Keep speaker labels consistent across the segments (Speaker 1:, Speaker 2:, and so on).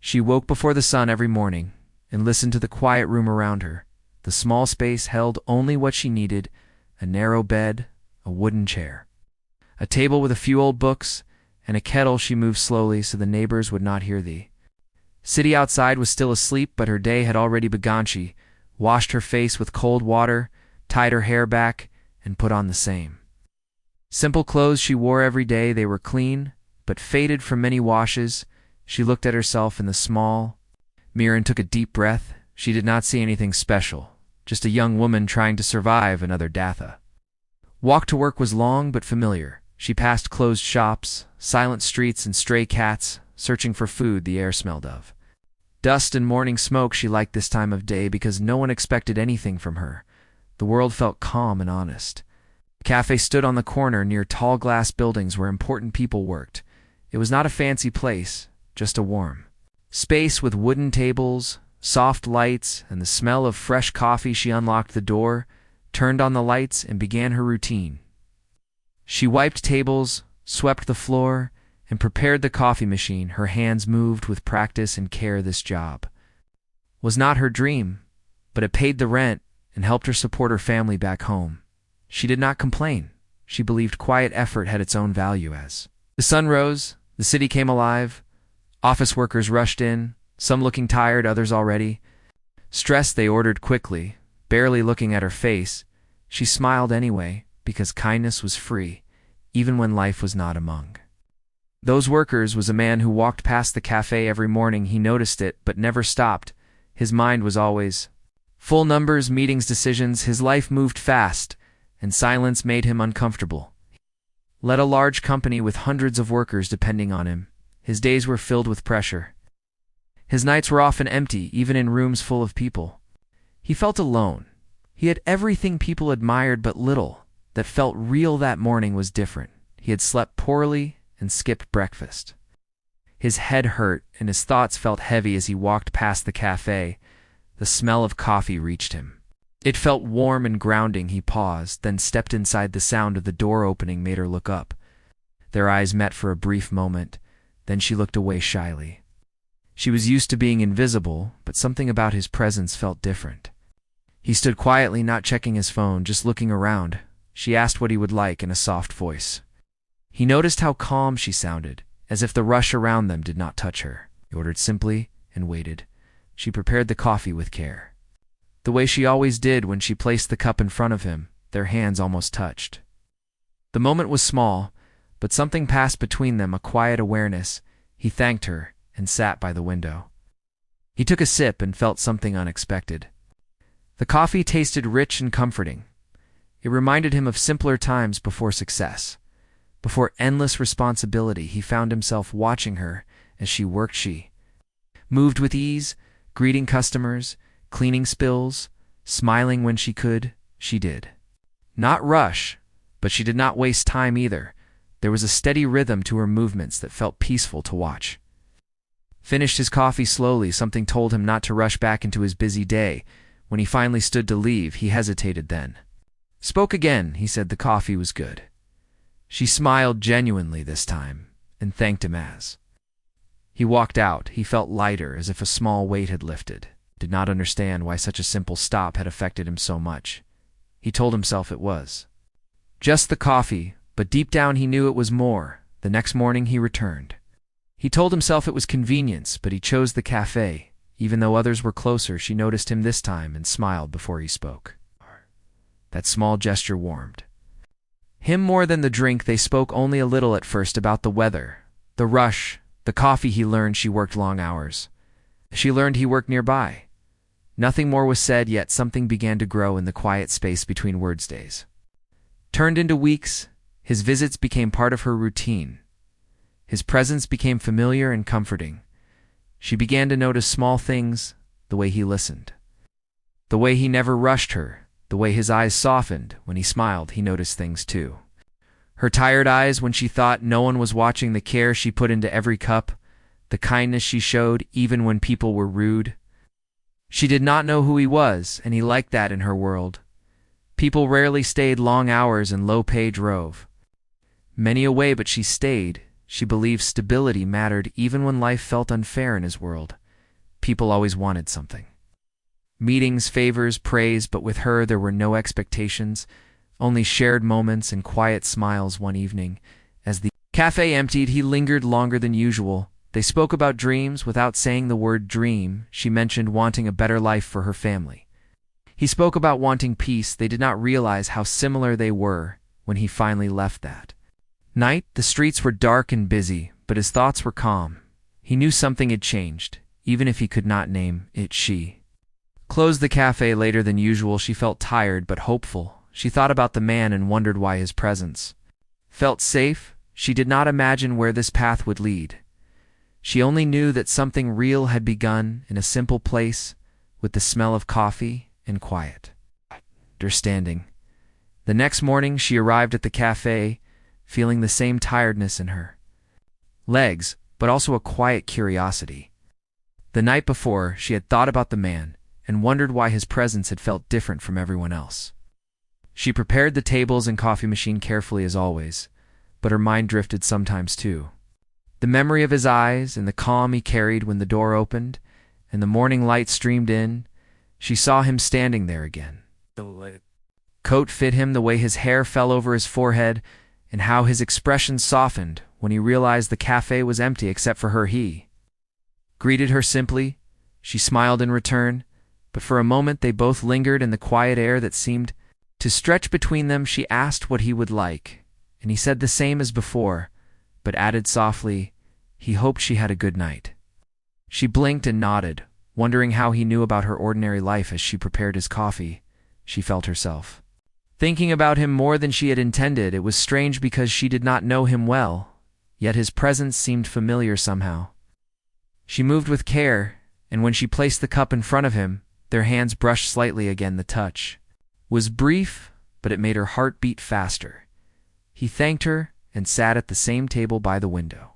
Speaker 1: She woke before the sun every morning and listened to the quiet room around her. The small space held only what she needed: a narrow bed, a wooden chair, a table with a few old books, and a kettle she moved slowly so the neighbors would not hear thee. City outside was still asleep, but her day had already begun. She washed her face with cold water, tied her hair back, and put on the same simple clothes she wore every day. They were clean, but faded from many washes. She looked at herself in the small mirror and took a deep breath. She did not see anything special, just a young woman trying to survive another Datha. Walk to work was long but familiar. She passed closed shops, silent streets, and stray cats, searching for food the air smelled of. Dust and morning smoke she liked this time of day because no one expected anything from her. The world felt calm and honest. The cafe stood on the corner near tall glass buildings where important people worked. It was not a fancy place, just a warm space with wooden tables, soft lights, and the smell of fresh coffee. She unlocked the door, turned on the lights, and began her routine. She wiped tables, swept the floor, and prepared the coffee machine. Her hands moved with practice and care. This job was not her dream, but it paid the rent and helped her support her family back home. She did not complain. She believed quiet effort had its own value. As the sun rose, the city came alive. Office workers rushed in, some looking tired, others already stressed. They ordered quickly, barely looking at her face. She smiled anyway, because kindness was free, even when life was not among those workers was a man who walked past the cafe every morning. He noticed it, but never stopped. His mind was always full: numbers, meetings, decisions. His life moved fast, and silence made him uncomfortable. Led a large company with hundreds of workers depending on him. His days were filled with pressure. His nights were often empty, even in rooms full of people. He felt alone. He had everything people admired, but little that felt real. That morning was different. He had slept poorly and skipped breakfast. His head hurt, and his thoughts felt heavy as he walked past the cafe. The smell of coffee reached him. It felt warm and grounding. He paused, then stepped inside. The sound of the door opening made her look up. Their eyes met for a brief moment. Then she looked away shyly. She was used to being invisible, but something about his presence felt different. He stood quietly, not checking his phone, just looking around. She asked what he would like in a soft voice. He noticed how calm she sounded, as if the rush around them did not touch her. He ordered simply and waited. She prepared the coffee with care, the way she always did when she placed the cup in front of him. Their hands almost touched. The moment was small, but something passed between them, a quiet awareness. He thanked her and sat by the window. He took a sip and felt something unexpected. The coffee tasted rich and comforting. It reminded him of simpler times before success, before endless responsibility. He found himself watching her as she worked. She moved with ease, greeting customers, cleaning spills, smiling when she could. She did not rush, but she did not waste time either. There was a steady rhythm to her movements that felt peaceful to watch. Finished his coffee slowly. Something told him not to rush back into his busy day. When he finally stood to leave, he hesitated, then spoke again. He said the coffee was good. She smiled genuinely this time and thanked him as he walked out. He felt lighter, as if a small weight had lifted. Did not understand why such a simple stop had affected him so much. He told himself it was just the coffee, but deep down he knew it was more. The next morning he returned. He told himself it was convenience, but he chose the cafe. Even though others were closer, she noticed him this time and smiled before he spoke. That small gesture warmed him more than the drink. They spoke only a little at first, about the weather, the rush, the coffee. He learned she worked long hours. She learned he worked nearby. Nothing more was said, yet something began to grow in the quiet space between words. Days turned into weeks. His visits became part of her routine. His presence became familiar and comforting. She began to notice small things: the way he listened, the way he never rushed her, the way his eyes softened when he smiled. He noticed things too. Her tired eyes when she thought no one was watching, the care she put into every cup, the kindness she showed even when people were rude. She did not know who he was, and he liked that in her world. People rarely stayed long hours, and low pay drove many away, but she stayed She believed stability mattered even when life felt unfair in his world. People always wanted something. Meetings, favors, praise, but with her there were no expectations, only shared moments and quiet smiles. One evening, as the cafe emptied, he lingered longer than usual. They spoke about dreams without saying the word dream. She mentioned wanting a better life for her family. He spoke about wanting peace. They did not realize how similar they were when he finally left that night. The streets were dark and busy, but his thoughts were calm. He knew something had changed, even if he could not name it. She closed the cafe later than usual. She felt tired but hopeful. She thought about the man and wondered why his presence felt safe. She did not imagine where this path would lead. She only knew that something real had begun in a simple place with the smell of coffee and quiet understanding. The next morning she arrived at the cafe, feeling the same tiredness in her legs, but also a quiet curiosity. The night before, she had thought about the man and wondered why his presence had felt different from everyone else. She prepared the tables and coffee machine carefully as always, but her mind drifted sometimes too. The memory of his eyes and the calm he carried when the door opened and the morning light streamed in, she saw him standing there again. The coat fit him, the way his hair fell over his forehead, and how his expression softened when he realized the cafe was empty except for her. He greeted her simply. She smiled in return, but for a moment they both lingered in the quiet air that seemed to stretch between them. She asked what he would like, and he said the same as before, but added softly, he hoped she had a good night. She blinked and nodded, wondering how he knew about her ordinary life. As she prepared his coffee, she felt herself thinking about him more than she had intended. It was strange because she did not know him well, yet his presence seemed familiar somehow. She moved with care, and when she placed the cup in front of him, their hands brushed slightly again. The touch was brief, but it made her heart beat faster. He thanked her and sat at the same table by the window.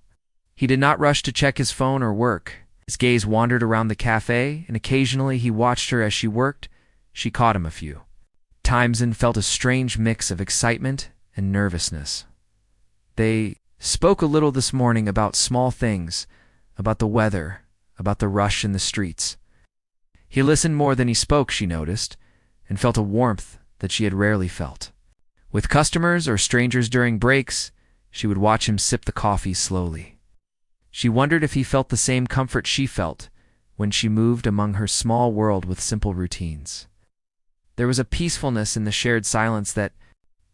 Speaker 1: He did not rush to check his phone or work. His gaze wandered around the cafe, and occasionally he watched her as she worked. She caught him a few times and felt a strange mix of excitement and nervousness. They spoke a little this morning about small things, about the weather, about the rush in the streets. He listened more than he spoke, she noticed, and felt a warmth that she had rarely felt. With customers or strangers during breaks, she would watch him sip the coffee slowly. She wondered if he felt the same comfort she felt when she moved among her small world with simple routines. There was a peacefulness in the shared silence that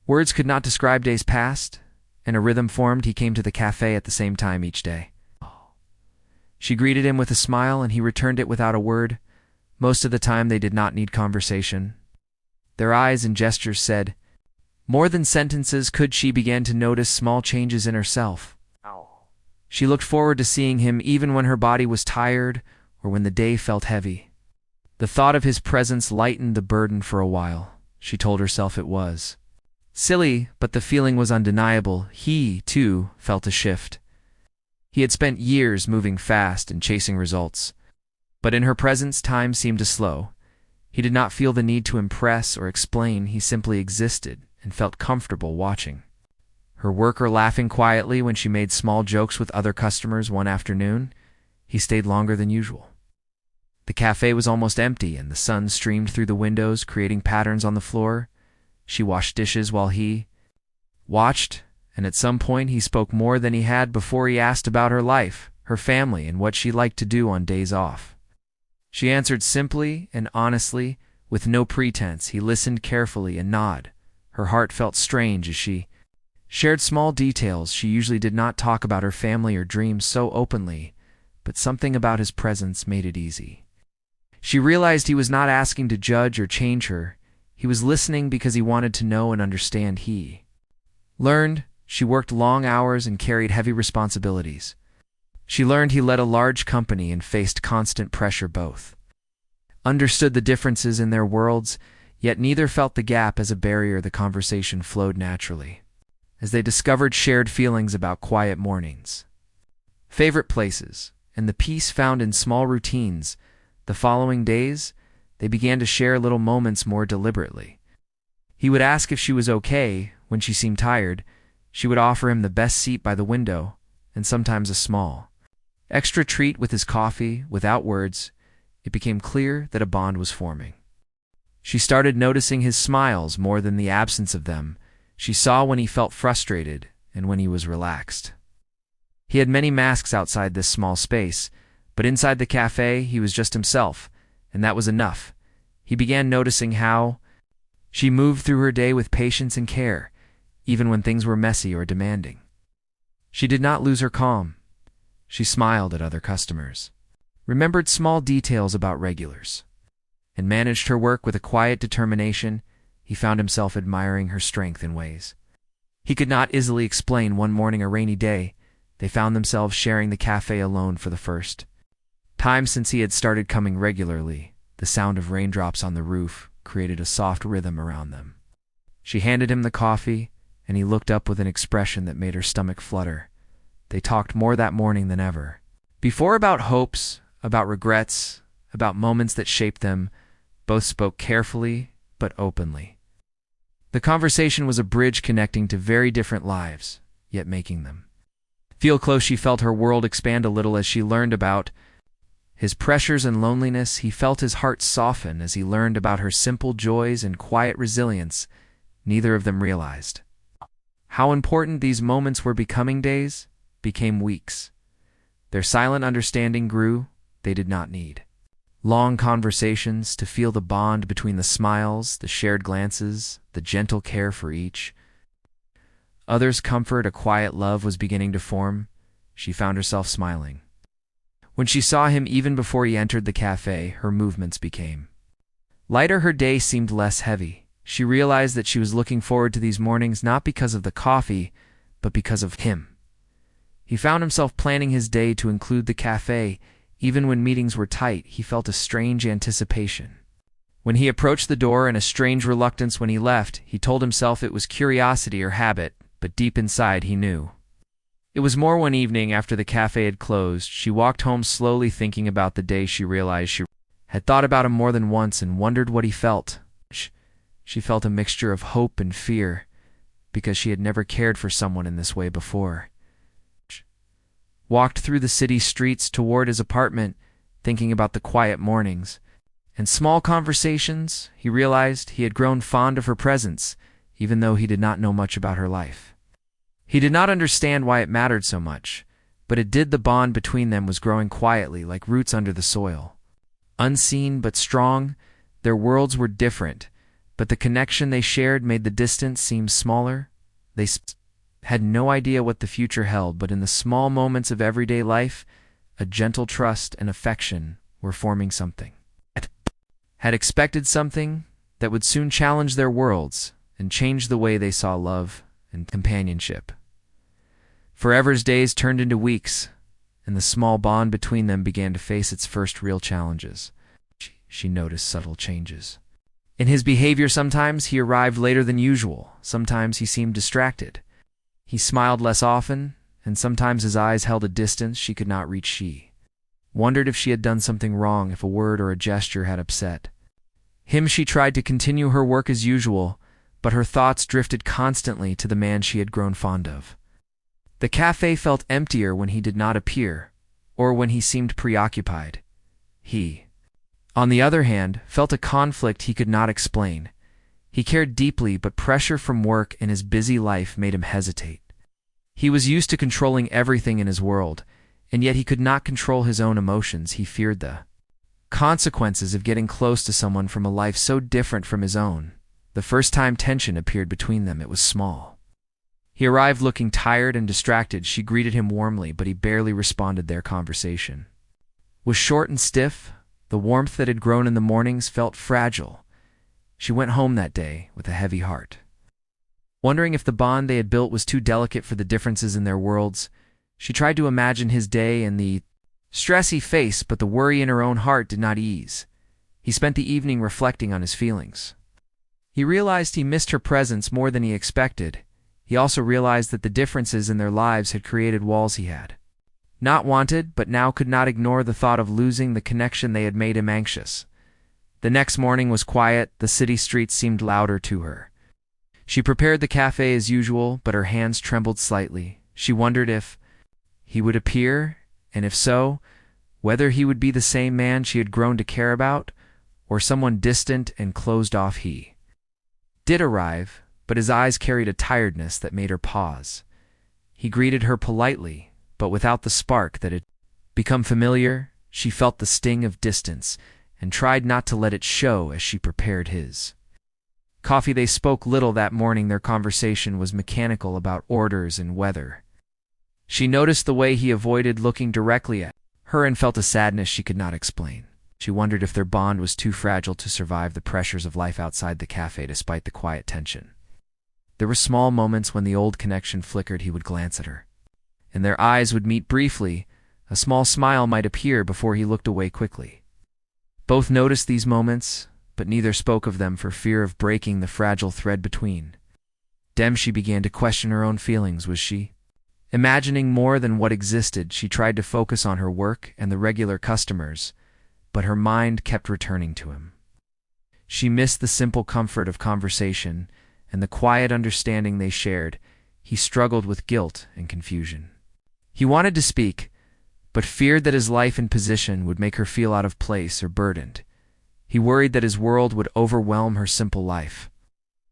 Speaker 1: words could not describe. Days passed, and a rhythm formed. He came to the cafe at the same time each day. She greeted him with a smile, and he returned it without a word. Most of the time they did not need conversation. Their eyes and gestures said more than sentences could. She began to notice small changes in herself. She looked forward to seeing him even when her body was tired or when the day felt heavy. The thought of his presence lightened the burden for a while. She told herself it was silly, but the feeling was undeniable. He, too, felt a shift. He had spent years moving fast and chasing results, but in her presence time seemed to slow. He did not feel the need to impress or explain. He simply existed and felt comfortable watching her work or laughing quietly when she made small jokes with other customers. One afternoon, he stayed longer than usual. The cafe was almost empty, and the sun streamed through the windows, creating patterns on the floor. She washed dishes while he watched, and at some point he spoke more than he had before. He asked about her life, her family, and what she liked to do on days off. She answered simply and honestly, with no pretense. He listened carefully and nodded. Her heart felt strange as she shared small details. She usually did not talk about her family or dreams so openly, but something about his presence made it easy. She realized he was not asking to judge or change her. He was listening because he wanted to know and understand. He learned she worked long hours and carried heavy responsibilities. She learned he led a large company and faced constant pressure. Both understood the differences in their worlds, yet neither felt the gap as a barrier. The conversation flowed naturally as they discovered shared feelings about quiet mornings, favorite places, and the peace found in small routines. The following days, they began to share little moments more deliberately. He would ask if she was okay when she seemed tired. She would offer him the best seat by the window, and sometimes a small, extra treat with his coffee. Without words, it became clear that a bond was forming. She started noticing his smiles more than the absence of them. She saw when he felt frustrated and when he was relaxed. He had many masks outside this small space, but inside the cafe he was just himself, and that was enough. He began noticing how she moved through her day with patience and care, even when things were messy or demanding. She did not lose her calm. She smiled at other customers, remembered small details about regulars, and managed her work with a quiet determination. He found himself admiring her strength in ways he could not easily explain. One morning, a rainy day, they found themselves sharing the cafe alone for the first time since he had started coming regularly. The sound of raindrops on the roof created a soft rhythm around them. She handed him the coffee, and he looked up with an expression that made her stomach flutter. They talked more that morning than ever before, about hopes, about regrets, about moments that shaped them. Both spoke carefully but openly. The conversation was a bridge connecting to very different lives, yet making them feel close. She felt her world expand a little as she learned about his pressures and loneliness. He felt his heart soften as he learned about her simple joys and quiet resilience. Neither of them realized how important these moments were. Becoming days became weeks. Their silent understanding grew. They did not need long conversations to feel the bond between the smiles, the shared glances, the gentle care for each other's comfort. A quiet love was beginning to form. She found herself smiling when she saw him. Even before he entered the cafe, her movements became lighter. Her day seemed less heavy. She realized that she was looking forward to these mornings not because of the coffee, but because of him. He found himself planning his day to include the cafe. Even when meetings were tight, he felt a strange anticipation when he approached the door, and a strange reluctance when he left. He told himself it was curiosity or habit, but deep inside he knew it was more. One evening after the cafe had closed, she walked home slowly, thinking about the day. She realized she had thought about him more than once and wondered what he felt. She felt a mixture of hope and fear because she had never cared for someone in this way before. Walked through the city streets toward his apartment, thinking about the quiet mornings and small conversations. He realized he had grown fond of her presence, even though he did not know much about her life. He did not understand why it mattered so much, but it did. The bond between them was growing quietly, like roots under the soil. Unseen but strong, their worlds were different, but the connection they shared made the distance seem smaller. They had no idea what the future held, but in the small moments of everyday life, a gentle trust and affection were forming. Something had expected something that would soon challenge their worlds and change the way they saw love and companionship. Forever's days turned into weeks, and the small bond between them began to face its first real challenges. She noticed subtle changes in his behavior. Sometimes he arrived later than usual. Sometimes he seemed distracted. He smiled less often, and sometimes his eyes held a distance she could not reach. She wondered if she had done something wrong, if a word or a gesture had upset him. She tried to continue her work as usual, but her thoughts drifted constantly to the man she had grown fond of. The cafe felt emptier when he did not appear, or when he seemed preoccupied. He, on the other hand, felt a conflict he could not explain. He cared deeply, but pressure from work and his busy life made him hesitate. He was used to controlling everything in his world, and yet he could not control his own emotions. He feared the consequences of getting close to someone from a life so different from his own. The first time tension appeared between them, it was small. He arrived looking tired and distracted. She greeted him warmly, but he barely responded. Their conversation was short and stiff. The warmth that had grown in the mornings felt fragile. She went home that day with a heavy heart, wondering if the bond they had built was too delicate for the differences in their worlds. She tried to imagine his day and the stress he faced, but the worry in her own heart did not ease. He spent the evening reflecting on his feelings. He realized he missed her presence more than he expected. He also realized that the differences in their lives had created walls he had not wanted, but now could not ignore. The thought of losing the connection they had made him anxious. The next morning was quiet. The city streets seemed louder to her. She prepared the cafe as usual, but her hands trembled slightly. She wondered if he would appear, and if so, whether he would be the same man she had grown to care about, or someone distant and closed off. He did arrive, but his eyes carried a tiredness that made her pause. He greeted her politely, but without the spark that had become familiar. She felt the sting of distance and tried not to let it show as she prepared his coffee. They spoke little that morning. Their conversation was mechanical about orders and weather. She noticed the way he avoided looking directly at her and felt a sadness she could not explain. She wondered if their bond was too fragile to survive the pressures of life outside the cafe despite the quiet tension. There were small moments when the old connection flickered. He would glance at her, and their eyes would meet briefly. A small smile might appear before he looked away quickly. Both noticed these moments, but neither spoke of them for fear of breaking the fragile thread between them. She began to question her own feelings. Was she imagining more than what existed? She tried to focus on her work and the regular customers, but her mind kept returning to him. She missed the simple comfort of conversation and the quiet understanding they shared. He struggled with guilt and confusion. He wanted to speak, but feared that his life and position would make her feel out of place or burdened. He worried that his world would overwhelm her simple life.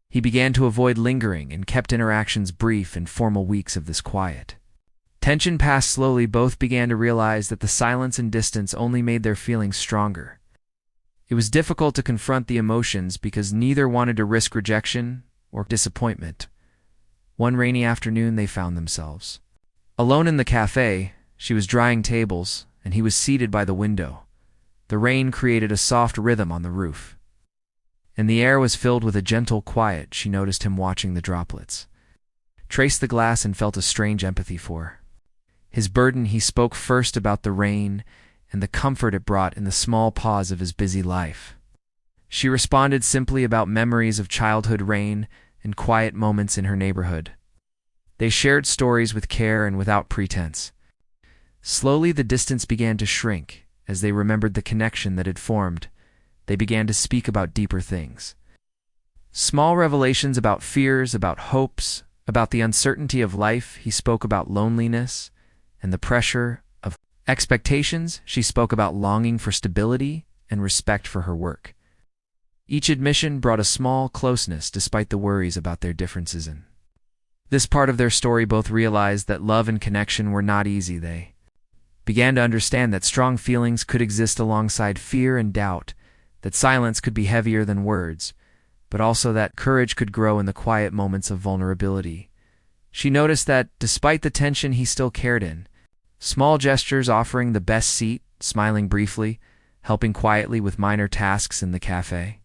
Speaker 1: He began to avoid lingering and kept interactions brief in formal weeks of this quiet tension passed slowly. Both began to realize that the silence and distance only made their feelings stronger. It was difficult to confront the emotions because neither wanted to risk rejection or disappointment. One rainy afternoon they found themselves alone in the cafe. She was drying tables, and he was seated by the window. The rain created a soft rhythm on the roof, and the air was filled with a gentle quiet. She noticed him watching the droplets, traced the glass, and felt a strange empathy for his burden. He spoke first about the rain and the comfort it brought in the small pause of his busy life. She responded simply about memories of childhood, rain, and quiet moments in her neighborhood. They shared stories with care and without pretense. Slowly the distance began to shrink. As they remembered the connection that had formed, they began to speak about deeper things. Small revelations about fears, about hopes, about the uncertainty of life. He spoke about loneliness and the pressure of expectations. She spoke about longing for stability and respect for her work. Each admission brought a small closeness despite the worries about their differences. In this part of their story, both realized that love and connection were not easy. They began to understand that strong feelings could exist alongside fear and doubt, that silence could be heavier than words, but also that courage could grow in the quiet moments of vulnerability. She noticed that, despite the tension, he still cared. In small gestures, offering the best seat, smiling briefly, helping quietly with minor tasks in the cafe.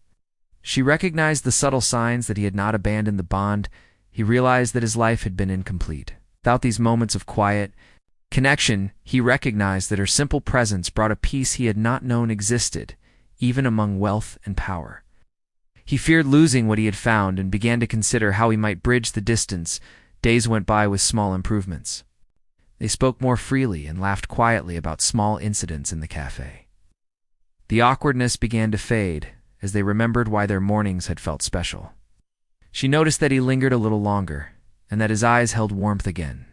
Speaker 1: She recognized the subtle signs that he had not abandoned the bond. He realized that his life had been incomplete without these moments of quiet connection. He recognized that her simple presence brought a peace he had not known existed, even among wealth and power. He feared losing what he had found and began to consider how he might bridge the distance. Days went by with small improvements. They spoke more freely and laughed quietly about small incidents in the cafe. The awkwardness began to fade as they remembered why their mornings had felt special. She noticed that he lingered a little longer and that his eyes held warmth again.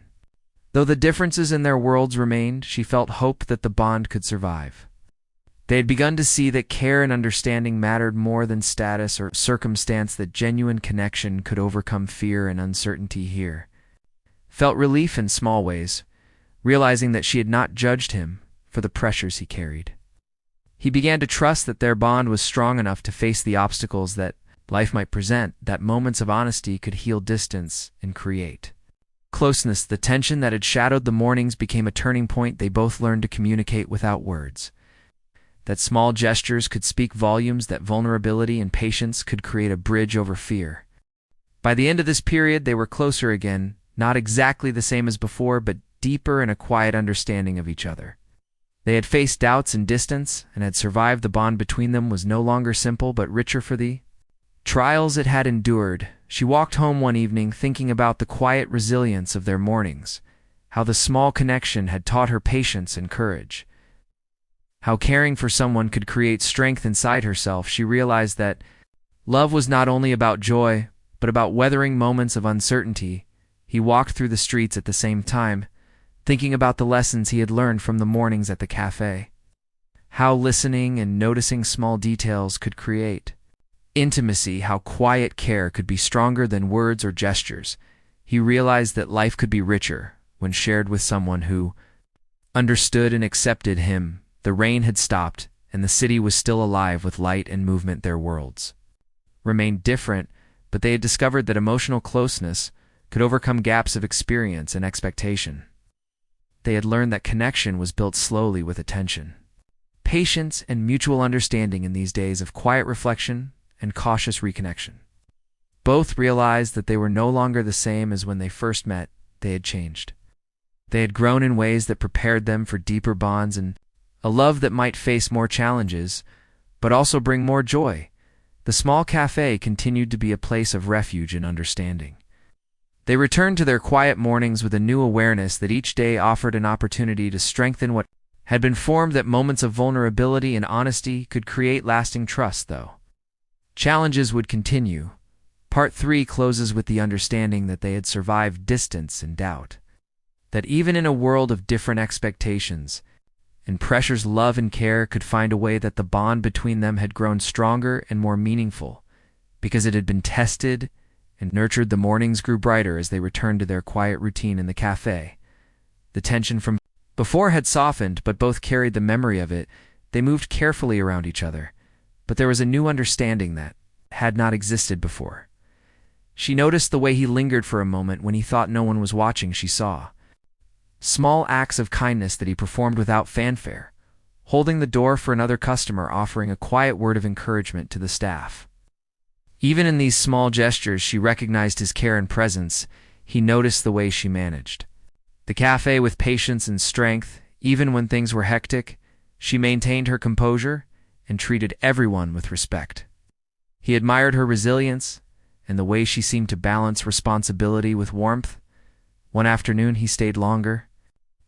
Speaker 1: Though the differences in their worlds remained, she felt hope that the bond could survive. They had begun to see that care and understanding mattered more than status or circumstance, that genuine connection could overcome fear and uncertainty. Here felt relief in small ways, realizing that she had not judged him for the pressures he carried. He began to trust that their bond was strong enough to face the obstacles that life might present, that moments of honesty could heal distance and create closeness. The tension that had shadowed the mornings became a turning point. They both learned to communicate without words, that small gestures could speak volumes, that vulnerability and patience could create a bridge over fear. By the end of this period, they were closer again, not exactly the same as before, but deeper in a quiet understanding of each other. They had faced doubts and distance, and had survived. The bond between them was no longer simple, but richer for the trials it had endured. She walked home one evening thinking about the quiet resilience of their mornings, how the small connection had taught her patience and courage, how caring for someone could create strength inside herself. She realized that love was not only about joy, but about weathering moments of uncertainty. He walked through the streets at the same time, thinking about the lessons he had learned from the mornings at the cafe. How listening and noticing small details could create intimacy, how quiet care could be stronger than words or gestures. He realized that life could be richer when shared with someone who understood and accepted him. The rain had stopped, and the city was still alive with light and movement. Their worlds remained different, but they had discovered that emotional closeness could overcome gaps of experience and expectation. They had learned that connection was built slowly with attention, patience, and mutual understanding in these days of quiet reflection and cautious reconnection. Both realized that they were no longer the same as when they first met. They had changed. They had grown in ways that prepared them for deeper bonds and a love that might face more challenges, but also bring more joy. The small cafe continued to be a place of refuge and understanding. They returned to their quiet mornings with a new awareness that each day offered an opportunity to strengthen what had been formed, that moments of vulnerability and honesty could create lasting trust, though challenges would continue. Part 3 closes with the understanding that they had survived distance and doubt, that even in a world of different expectations and pressures, love and care could find a way, that the bond between them had grown stronger and more meaningful because it had been tested and nurtured. The mornings grew brighter as they returned to their quiet routine in the cafe. The tension from before had softened, but both carried the memory of it. They moved carefully around each other, but there was a new understanding that had not existed before. She noticed the way he lingered for a moment when he thought no one was watching. She saw small acts of kindness that he performed without fanfare, holding the door for another customer, offering a quiet word of encouragement to the staff. Even in these small gestures, she recognized his care and presence. He noticed the way she managed the cafe with patience and strength. Even when things were hectic, she maintained her composure and treated everyone with respect. He admired her resilience and the way she seemed to balance responsibility with warmth. One afternoon, he stayed longer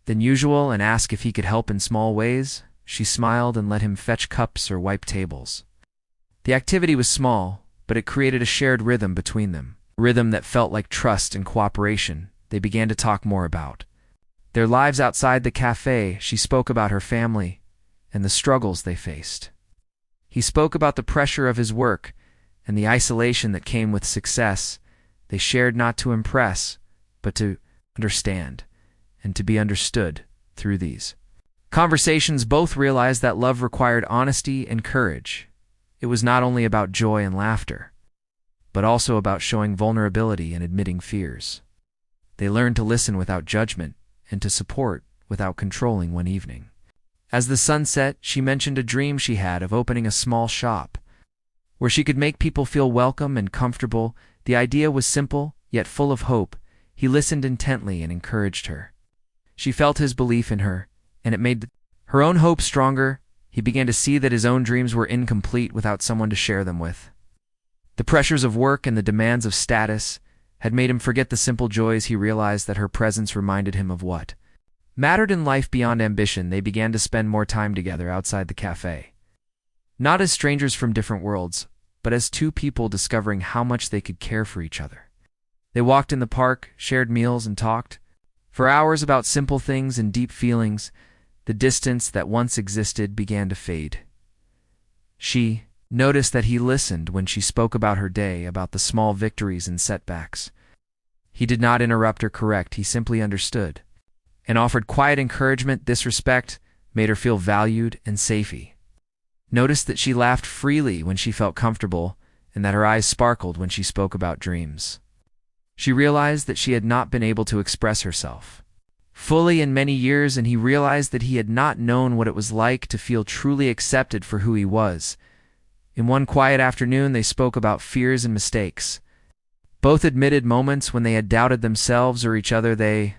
Speaker 1: than usual and asked if he could help in small ways. She smiled and let him fetch cups or wipe tables. The activity was small, but it created a shared rhythm between them, a rhythm that felt like trust and cooperation. They began to talk more about their lives outside the cafe. She spoke about her family and the struggles they faced. He spoke about the pressure of his work and the isolation that came with success. They shared not to impress, but to understand and to be understood. Through these conversations, both realized that love required honesty and courage. It was not only about joy and laughter, but also about showing vulnerability and admitting fears. They learned to listen without judgment and to support without controlling. One evening, as the sun set, she mentioned a dream she had of opening a small shop where she could make people feel welcome and comfortable. The idea was simple, yet full of hope. He listened intently and encouraged her. She felt his belief in her, and it made her own hope stronger. He began to see that his own dreams were incomplete without someone to share them with. The pressures of work and the demands of status had made him forget the simple joys. He realized that her presence reminded him of what mattered in life beyond ambition. They began to spend more time together outside the cafe, not as strangers from different worlds, but as two people discovering how much they could care for each other. They walked in the park, shared meals, and talked for hours about simple things and deep feelings. The distance that once existed began to fade. She noticed that he listened when she spoke about her day, about the small victories and setbacks. He did not interrupt or correct. He simply understood and offered quiet encouragement. This respect made her feel valued and safe. He noticed that she laughed freely when she felt comfortable and that her eyes sparkled when she spoke about dreams. She realized that she had not been able to express herself fully in many years, and he realized that he had not known what it was like to feel truly accepted for who he was. In one quiet afternoon, they spoke about fears and mistakes. Both admitted moments when they had doubted themselves or each other. They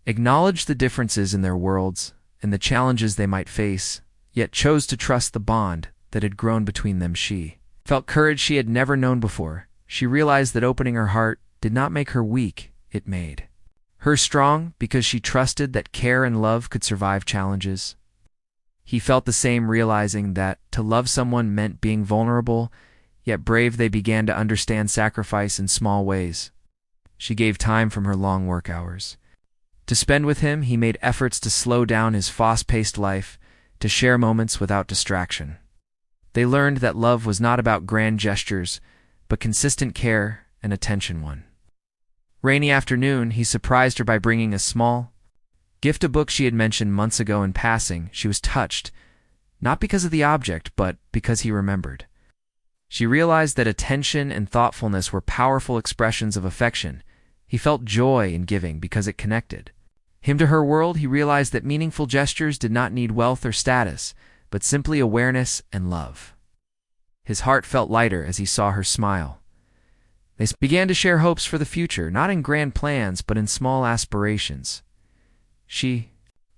Speaker 1: acknowledged the differences in their worlds and the challenges they might face, yet chose to trust the bond that had grown between them. She felt courage she had never known before. She realized that opening her heart did not make her weak, it made her strong, because she trusted that care and love could survive challenges. He felt the same, realizing that to love someone meant being vulnerable, yet brave. They began to understand sacrifice in small ways. She gave time from her long work hours, To spend with him, he made efforts to slow down his fast-paced life, to share moments without distraction. They learned that love was not about grand gestures, but consistent care and attention. One rainy afternoon, he surprised her by bringing a small gift, a book she had mentioned months ago in passing. She was touched, not because of the object, but because he remembered. She realized that attention and thoughtfulness were powerful expressions of affection. He felt joy in giving because it connected him to her world. He realized that meaningful gestures did not need wealth or status, but simply awareness and love. His heart felt lighter as he saw her smile. They began to share hopes for the future, not in grand plans, but in small aspirations. She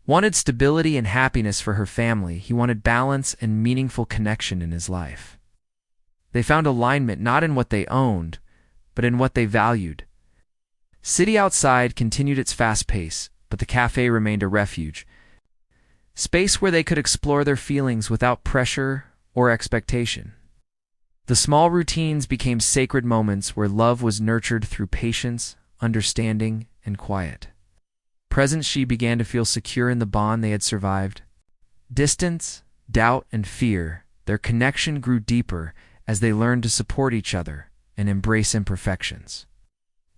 Speaker 1: wanted stability and happiness for her family. He wanted balance and meaningful connection in his life. They found alignment not in what they owned, but in what they valued. City outside continued its fast pace, but the cafe remained a refuge, space where they could explore their feelings without pressure or expectation. The small routines became sacred moments where love was nurtured through patience, understanding, and quiet. Present, she began to feel secure in the bond they had survived. Distance, doubt, and fear, their connection grew deeper as they learned to support each other and embrace imperfections.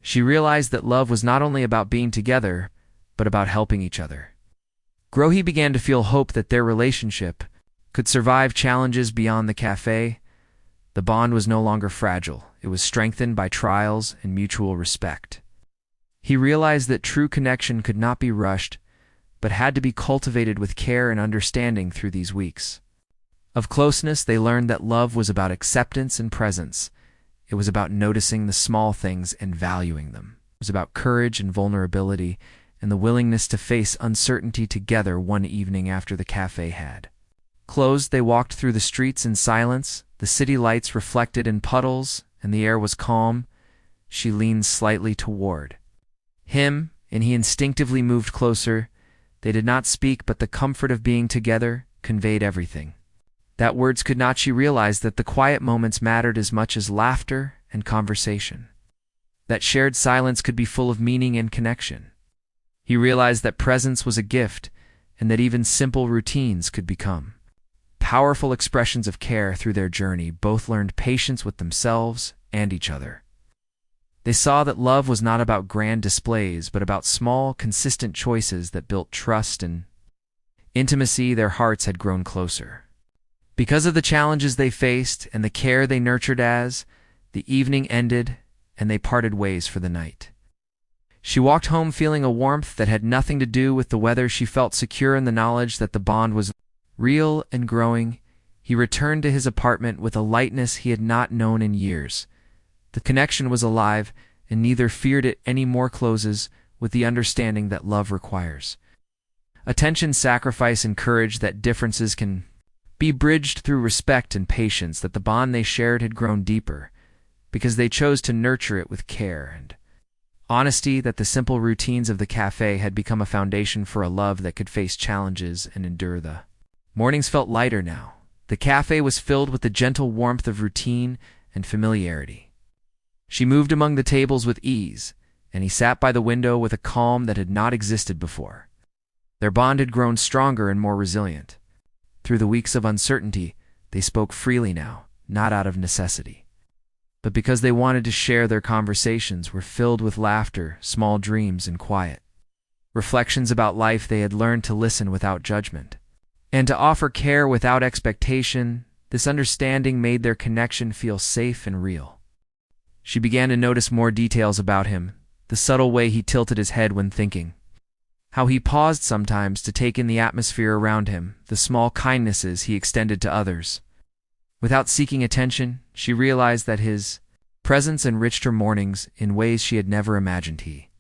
Speaker 1: She realized that love was not only about being together, but about helping each other grow. He began to feel hope that their relationship could survive challenges beyond the cafe. The bond was no longer fragile. It was strengthened by trials and mutual respect. He realized that true connection could not be rushed, but had to be cultivated with care and understanding. Through these weeks of closeness, they learned that love was about acceptance and presence. It was about noticing the small things and valuing them. It was about courage and vulnerability, and the willingness to face uncertainty together. One evening after the cafe had closed, they walked through the streets in silence. The city lights reflected in puddles, and the air was calm. She leaned slightly toward him, and he instinctively moved closer. They did not speak, but the comfort of being together conveyed everything that words could not. She realized that the quiet moments mattered as much as laughter and conversation, that shared silence could be full of meaning and connection. He realized that presence was a gift, and that even simple routines could become powerful expressions of care. Through their journey, both learned patience with themselves and each other. They saw that love was not about grand displays, but about small, consistent choices that built trust and intimacy. Their hearts had grown closer because of the challenges they faced and the care they nurtured. As the evening ended and they parted ways for the night, she walked home feeling a warmth that had nothing to do with the weather. She felt secure in the knowledge that the bond was real and growing. He returned to his apartment with a lightness he had not known in years. The connection was alive, and neither feared it any more. Closes with the understanding that love requires attention, sacrifice, and courage, that differences can be bridged through respect and patience, that the bond they shared had grown deeper because they chose to nurture it with care and honesty, that the simple routines of the cafe had become a foundation for a love that could face challenges and endure. The mornings felt lighter now. The cafe was filled with the gentle warmth of routine and familiarity. She moved among the tables with ease, and he sat by the window with a calm that had not existed before. Their bond had grown stronger and more resilient. Through the weeks of uncertainty, they spoke freely now, not out of necessity, but because they wanted to share. Their conversations were filled with laughter, small dreams, and quiet reflections about life. They had learned to listen without judgment and to offer care without expectation. This understanding made their connection feel safe and real. She began to notice more details about him, the subtle way he tilted his head when thinking, how he paused sometimes to take in the atmosphere around him, the small kindnesses he extended to others. Without seeking attention, she realized that his presence enriched her mornings in ways she had never imagined. He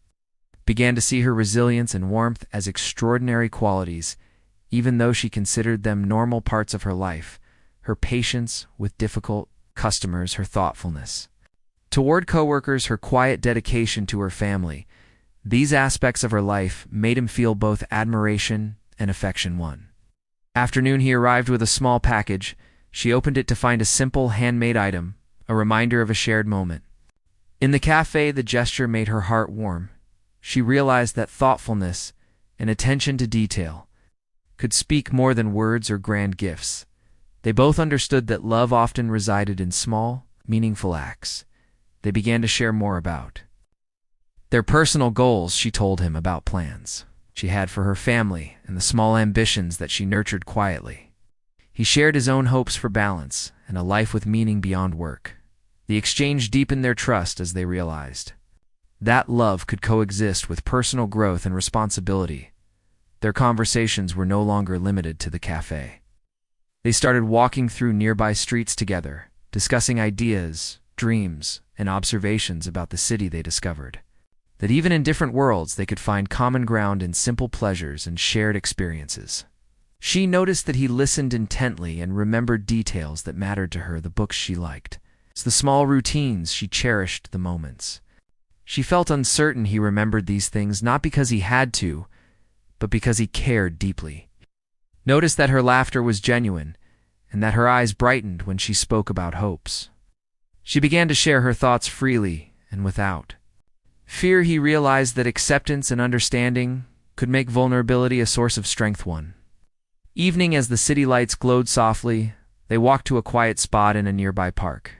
Speaker 1: began to see her resilience and warmth as extraordinary qualities, even though she considered them normal parts of her life. Her patience with difficult customers, her thoughtfulness toward coworkers, her quiet dedication to her family. These aspects of her life made him feel both admiration and affection. One afternoon, he arrived with a small package. She opened it to find a simple handmade item, a reminder of a shared moment. In the cafe, the gesture made her heart warm. she realized that thoughtfulness and attention to detail could speak more than words or grand gifts. They both understood that love often resided in small, meaningful acts they began to share more about. Their personal goals, she told him about plans she had for her family and the small ambitions that she nurtured quietly. He shared his own hopes for balance and a life with meaning beyond work. The exchange deepened their trust as they realized that love could coexist with personal growth and responsibility. Their conversations were no longer limited to the cafe. They started walking through nearby streets together, discussing ideas, dreams, and observations about the city they discovered. That even in different worlds they could find common ground in simple pleasures and shared experiences. She noticed that he listened intently and remembered details that mattered to her, the books she liked. It's the small routines she cherished, the moments. She felt uncertain he remembered these things not because he had to, but because he cared deeply. Noticed that her laughter was genuine and that her eyes brightened when she spoke about hopes. She began to share her thoughts freely and without fear. He realized that acceptance and understanding could make vulnerability a source of strength. One evening, as the city lights glowed softly, they walked to a quiet spot in a nearby park.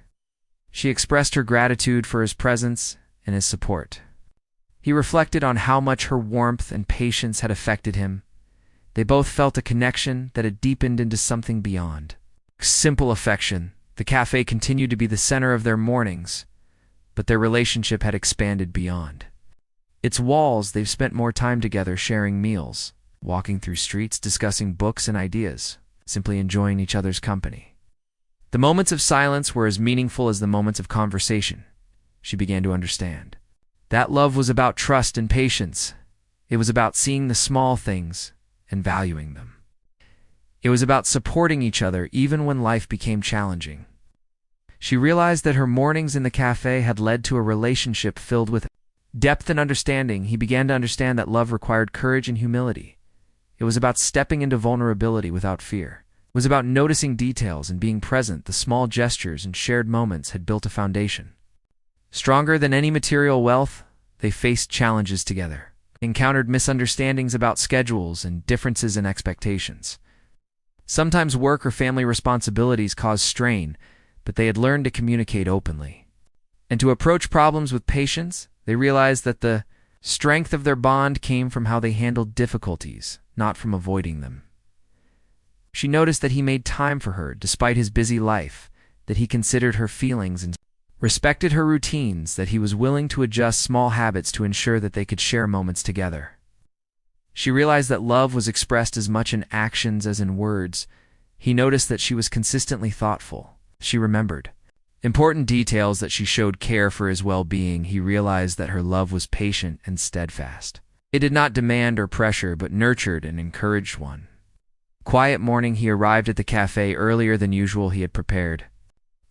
Speaker 1: She expressed her gratitude for his presence and his support. He reflected on how much her warmth and patience had affected him. They both felt a connection that had deepened into something beyond simple affection. The cafe continued to be the center of their mornings, but their relationship had expanded beyond its walls. They've spent more time together, sharing meals, walking through streets, discussing books and ideas, simply enjoying each other's company. The moments of silence were as meaningful as the moments of conversation. She began to understand that love was about trust and patience. It was about seeing the small things and valuing them. It was about supporting each other even when life became challenging. She realized that her mornings in the cafe had led to a relationship filled with depth and understanding. He began to understand that love required courage and humility. It was about stepping into vulnerability without fear. It was about noticing details and being present. The small gestures and shared moments had built a foundation. Stronger than any material wealth, they faced challenges together, encountered misunderstandings about schedules and differences in expectations. Sometimes work or family responsibilities caused strain, but they had learned to communicate openly and to approach problems with patience. They realized that the strength of their bond came from how they handled difficulties, not from avoiding them. She noticed that he made time for her despite his busy life, that he considered her feelings and respected her routines, that he was willing to adjust small habits to ensure that they could share moments together. She realized that love was expressed as much in actions as in words. He noticed that she was consistently thoughtful. She remembered important details, that she showed care for his well-being. He realized that her love was patient and steadfast. It did not demand or pressure, but nurtured and encouraged one. Quiet morning, he arrived at the cafe earlier than usual. He had prepared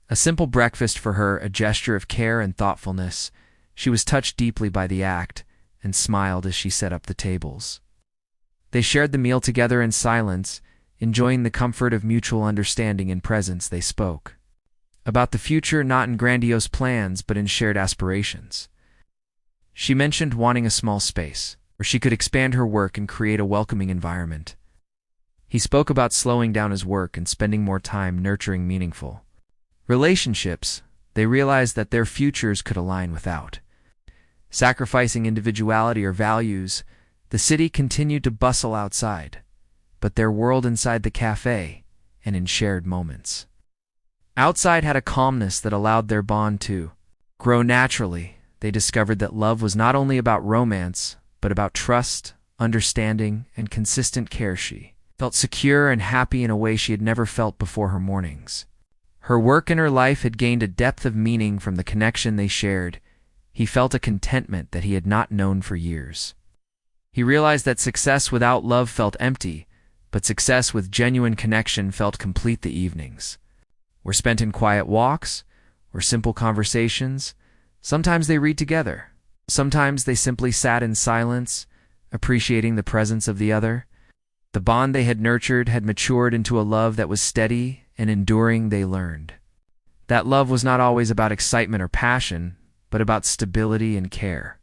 Speaker 1: a simple breakfast for her, a gesture of care and thoughtfulness. She was touched deeply by the act and smiled as she set up the tables. They shared the meal together in silence, enjoying the comfort of mutual understanding and presence. They spoke about the future, not in grandiose plans, but in shared aspirations. She mentioned wanting a small space where she could expand her work and create a welcoming environment. He spoke about slowing down his work and spending more time nurturing meaningful relationships. They realized that their futures could align without sacrificing individuality or values. The city continued to bustle outside, but their world inside the cafe and in shared moments outside had a calmness that allowed their bond to grow naturally. They discovered that love was not only about romance, but about trust, understanding, and consistent care. She felt secure and happy in a way she had never felt before. Her mornings, her work, and her life had gained a depth of meaning from the connection they shared. He felt a contentment that he had not known for years. He realized that success without love felt empty, but success with genuine connection felt complete. The evenings were spent in quiet walks or simple conversations. Sometimes they read together. Sometimes they simply sat in silence, appreciating the presence of the other. The bond they had nurtured had matured into a love that was steady and enduring. They learned that love was not always about excitement or passion, but about stability and care.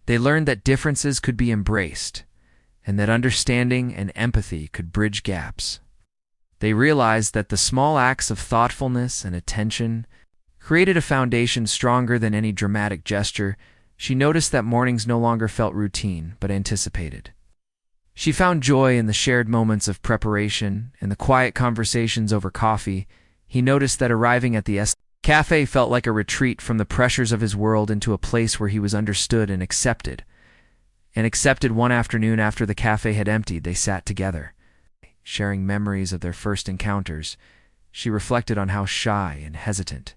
Speaker 1: They learned that differences could be embraced, and that understanding and empathy could bridge gaps. They realized that the small acts of thoughtfulness and attention created a foundation stronger than any dramatic gesture. She noticed that mornings no longer felt routine, but anticipated. She found joy in the shared moments of preparation and the quiet conversations over coffee. He noticed that arriving at the cafe felt like a retreat from the pressures of his world into a place where he was understood and accepted. And accepted. One afternoon after the cafe had emptied, they sat together, sharing memories of their first encounters. She reflected on how shy and hesitant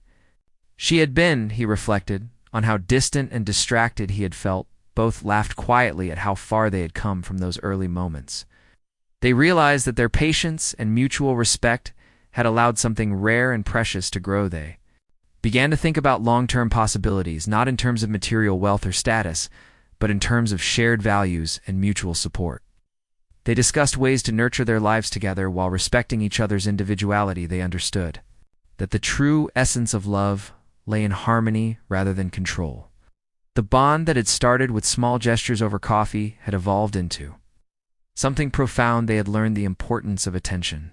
Speaker 1: she had been. He reflected on how distant and distracted he had felt. Both laughed quietly at how far they had come from those early moments. They realized that their patience and mutual respect had allowed something rare and precious to grow. They began to think about long-term possibilities, not in terms of material wealth or status, but in terms of shared values and mutual support. They discussed ways to nurture their lives together while respecting each other's individuality. They understood that the true essence of love lay in harmony rather than control. The bond that had started with small gestures over coffee had evolved into something profound. They had learned the importance of attention,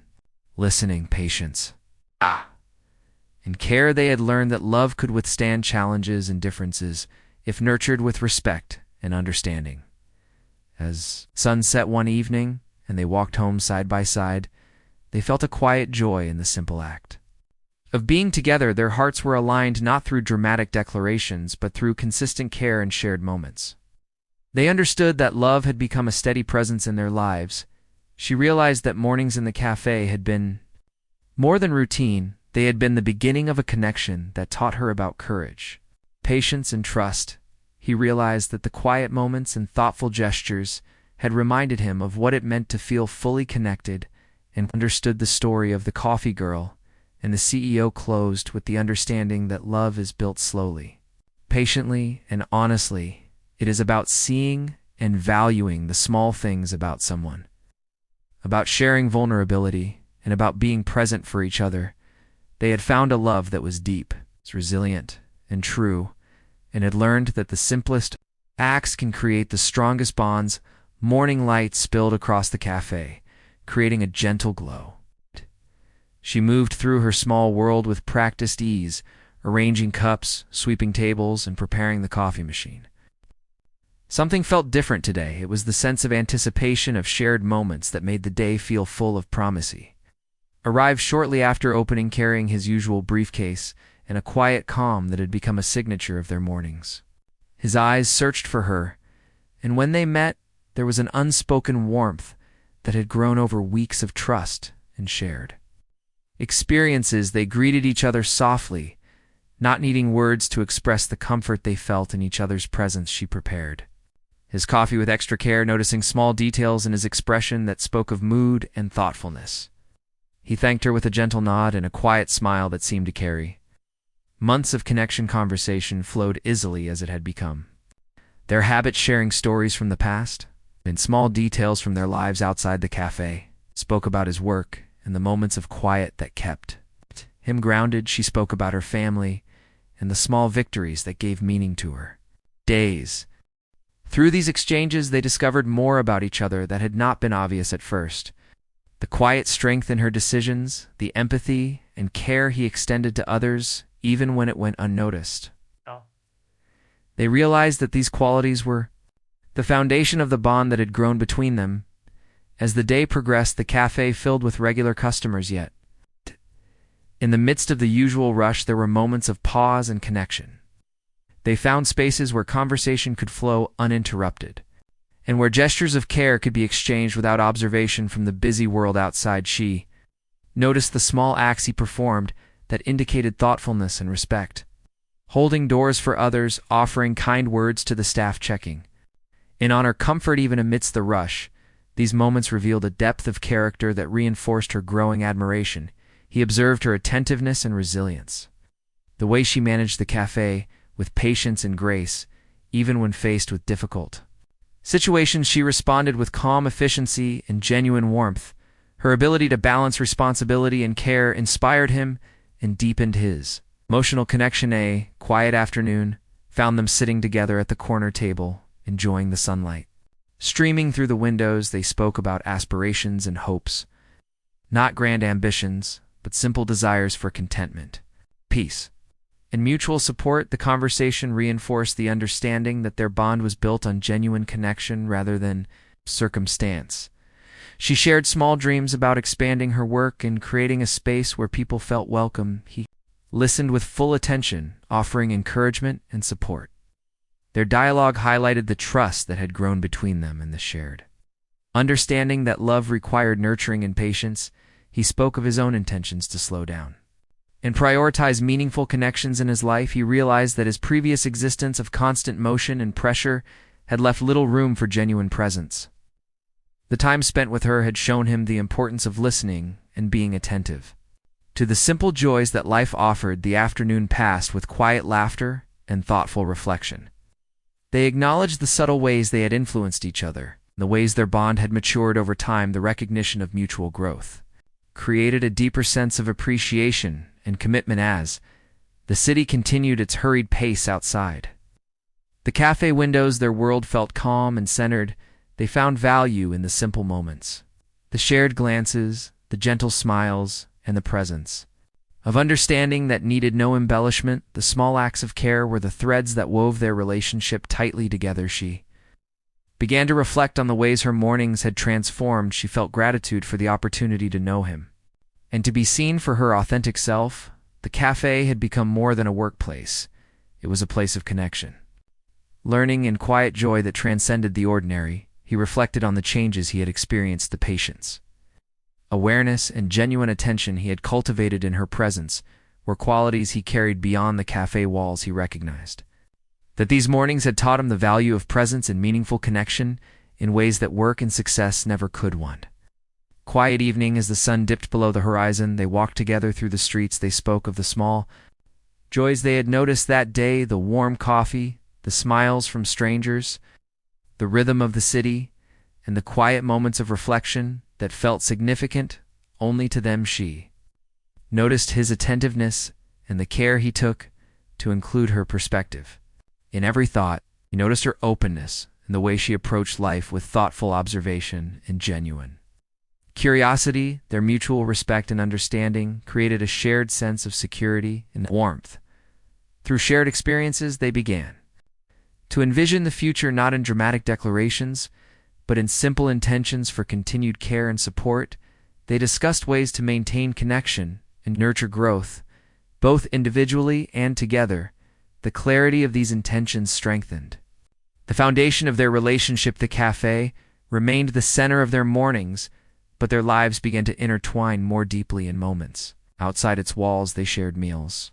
Speaker 1: listening, patience, and care. They had learned that love could withstand challenges and differences if nurtured with respect and understanding. As sun set one evening and they walked home side by side, they felt a quiet joy in the simple act of being together. Their hearts were aligned not through dramatic declarations, but through consistent care and shared moments. They understood that love had become a steady presence in their lives. She realized that mornings in the cafe had been more than routine. They had been the beginning of a connection that taught her about courage, patience, and trust. He realized that the quiet moments and thoughtful gestures had reminded him of what it meant to feel fully connected, and understood the story of the coffee girl and the CEO closed with the understanding that love is built slowly, patiently, and honestly. It is about seeing and valuing the small things about someone, about sharing vulnerability, and about being present for each other. They had found a love that was deep, resilient, and true, and had learned that the simplest acts can create the strongest bonds. Morning light spilled across the cafe, creating a gentle glow. She moved through her small world with practiced ease, arranging cups, sweeping tables, and preparing the coffee machine. Something felt different today. It was the sense of anticipation of shared moments that made the day feel full of promise. Arrived shortly after opening, carrying his usual briefcase and a quiet calm that had become a signature of their mornings. His eyes searched for her, and when they met, there was an unspoken warmth that had grown over weeks of trust and shared experiences. They greeted each other softly, not needing words to express the comfort they felt in each other's presence. She prepared his coffee with extra care, noticing small details in his expression that spoke of mood and thoughtfulness. He thanked her with a gentle nod and a quiet smile that seemed to carry months of connection. Conversation flowed easily as it had become their habit, sharing stories from the past and small details from their lives outside the cafe. Spoke about his work and the moments of quiet that kept him grounded. She spoke about her family and the small victories that gave meaning to her days. Through these exchanges, they discovered more about each other that had not been obvious at first. The quiet strength in her decisions, the empathy and care he extended to others, even when it went unnoticed. They realized that these qualities were the foundation of the bond that had grown between them. As the day progressed, the cafe filled with regular customers, yet in the midst of the usual rush, there were moments of pause and connection. They found spaces where conversation could flow uninterrupted, and where gestures of care could be exchanged without observation from the busy world outside. She noticed the small acts he performed that indicated thoughtfulness and respect, holding doors for others, offering kind words to the staff, checking in on her comfort even amidst the rush. These moments revealed a depth of character that reinforced her growing admiration. He observed her attentiveness and resilience, the way she managed the cafe with patience and grace, even when faced with difficult situations. She responded with calm efficiency and genuine warmth. Her ability to balance responsibility and care inspired him and deepened his emotional connection. A quiet afternoon found them sitting together at the corner table, enjoying the sunlight. Streaming through the windows, they spoke about aspirations and hopes, not grand ambitions, but simple desires for contentment, peace, and mutual support. The conversation reinforced the understanding that their bond was built on genuine connection rather than circumstance. She shared small dreams about expanding her work and creating a space where people felt welcome. He listened with full attention, offering encouragement and support. Their dialogue highlighted the trust that had grown between them and the shared understanding that love required nurturing and patience. He spoke of his own intentions to slow down and prioritize meaningful connections in his life. He realized that his previous existence of constant motion and pressure had left little room for genuine presence. The time spent with her had shown him the importance of listening and being attentive to the simple joys that life offered. The afternoon passed with quiet laughter and thoughtful reflection. They acknowledged the subtle ways they had influenced each other, the ways their bond had matured over time. The recognition of mutual growth created a deeper sense of appreciation and commitment as the city continued its hurried pace outside the cafe windows. Their world felt calm and centered. They found value in the simple moments, the shared glances, the gentle smiles, and the presence of understanding that needed no embellishment. The small acts of care were the threads that wove their relationship tightly together. She began to reflect on the ways her mornings had transformed. She felt gratitude for the opportunity to know him and to be seen for her authentic self. The cafe had become more than a workplace. It was a place of connection, learning, and quiet joy that transcended the ordinary. He reflected on the changes he had experienced, the patience, awareness, and genuine attention he had cultivated in her presence were qualities he carried beyond the cafe walls. He recognized that these mornings had taught him the value of presence and meaningful connection in ways that work and success never could. One quiet evening, as the sun dipped below the horizon, they walked together through the streets. They spoke of the small joys they had noticed that day, the warm coffee, the smiles from strangers, the rhythm of the city, and the quiet moments of reflection that felt significant only to them. She noticed his attentiveness and the care he took to include her perspective in every thought. He noticed her openness and the way she approached life with thoughtful observation and genuine curiosity. Their mutual respect and understanding created a shared sense of security and warmth. Through shared experiences, they began to envision the future, not in dramatic declarations, but in simple intentions for continued care and support. They discussed ways to maintain connection and nurture growth, both individually and together. The clarity of these intentions strengthened the foundation of their relationship. The cafe remained the center of their mornings, but their lives began to intertwine more deeply in moments outside its walls. They shared meals,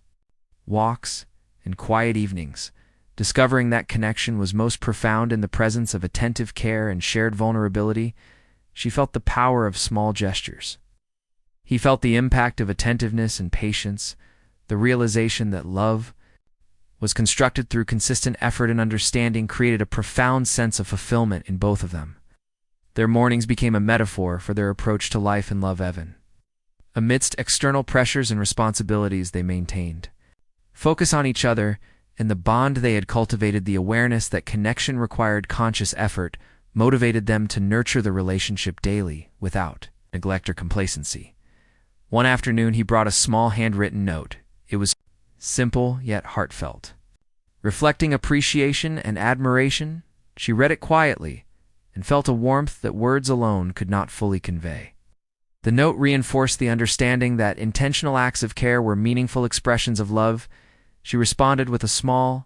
Speaker 1: walks, and quiet evenings, discovering that connection was most profound in the presence of attentive care and shared vulnerability. She felt the power of small gestures. He felt the impact of attentiveness and patience. The realization that love was constructed through consistent effort and understanding created a profound sense of fulfillment in both of them. Their mornings became a metaphor for their approach to life and love. Evan, amidst external pressures and responsibilities, they maintained focus on each other and the bond they had cultivated. The awareness that connection required conscious effort motivated them to nurture the relationship daily without neglect or complacency. One afternoon, he brought a small handwritten note. It was simple yet heartfelt, reflecting appreciation and admiration. She read it quietly and felt a warmth that words alone could not fully convey. The note reinforced the understanding that intentional acts of care were meaningful expressions of love. She responded with a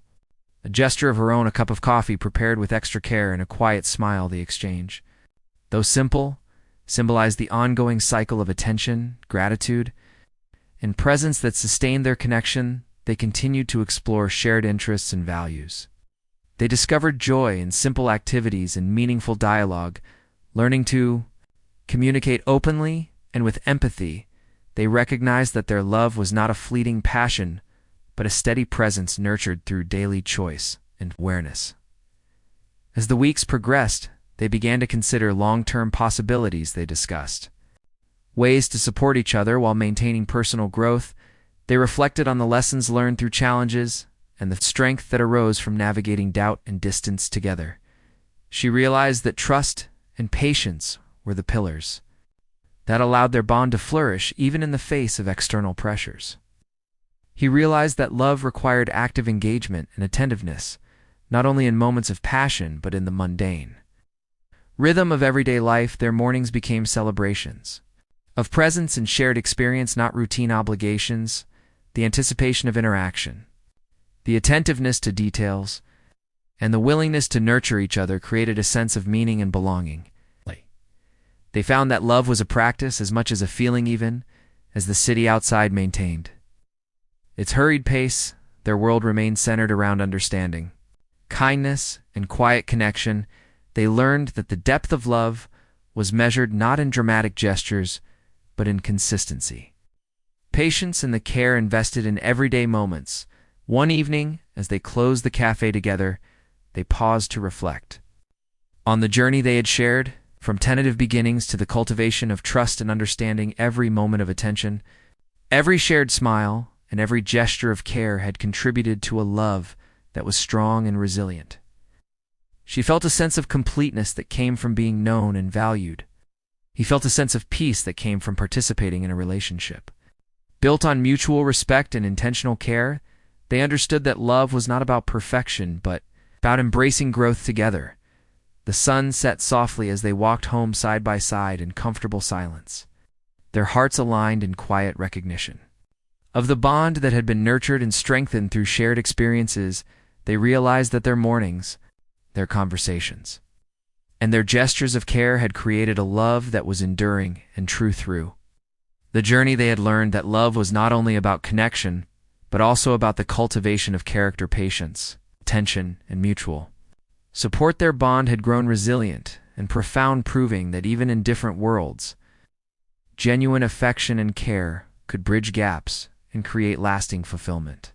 Speaker 1: gesture of her own, a cup of coffee prepared with extra care, and a quiet smile. The exchange, though simple, symbolized the ongoing cycle of attention, gratitude, and presence that sustained their connection. They continued to explore shared interests and values. They discovered joy in simple activities and meaningful dialogue, learning to communicate openly and with empathy. They recognized that their love was not a fleeting passion, but a steady presence nurtured through daily choice and awareness. As the weeks progressed, they began to consider long-term possibilities. They discussed ways to support each other while maintaining personal growth. They reflected on the lessons learned through challenges and the strength that arose from navigating doubt and distance together. She realized that trust and patience were the pillars that allowed their bond to flourish even in the face of external pressures. He realized that love required active engagement and attentiveness, not only in moments of passion but in the mundane rhythm of everyday life. Their mornings became celebrations of presence and shared experience, not routine obligations. The anticipation of interaction, the attentiveness to details, and the willingness to nurture each other created a sense of meaning and belonging. They found that love was a practice as much as a feeling, even as the city outside maintained its hurried pace. Their world remained centered around understanding, kindness, and quiet connection. They learned that the depth of love was measured not in dramatic gestures, but in consistency, patience, and the care invested in everyday moments. One evening, as they closed the cafe together, they paused to reflect on the journey they had shared, from tentative beginnings to the cultivation of trust and understanding. Every moment of attention, every shared smile, and every gesture of care had contributed to a love that was strong and resilient. She felt a sense of completeness that came from being known and valued. He felt a sense of peace that came from participating in a relationship built on mutual respect and intentional care. They understood that love was not about perfection, but about embracing growth together. The sun set softly as they walked home side by side in comfortable silence, their hearts aligned in quiet recognition of the bond that had been nurtured and strengthened through shared experiences. They realized that their mornings, their conversations, and their gestures of care had created a love that was enduring and true. Through the journey, they had learned that love was not only about connection, but also about the cultivation of character, patience, attention, and mutual support. Their bond had grown resilient and profound, proving that even in different worlds, genuine affection and care could bridge gaps and create lasting fulfillment.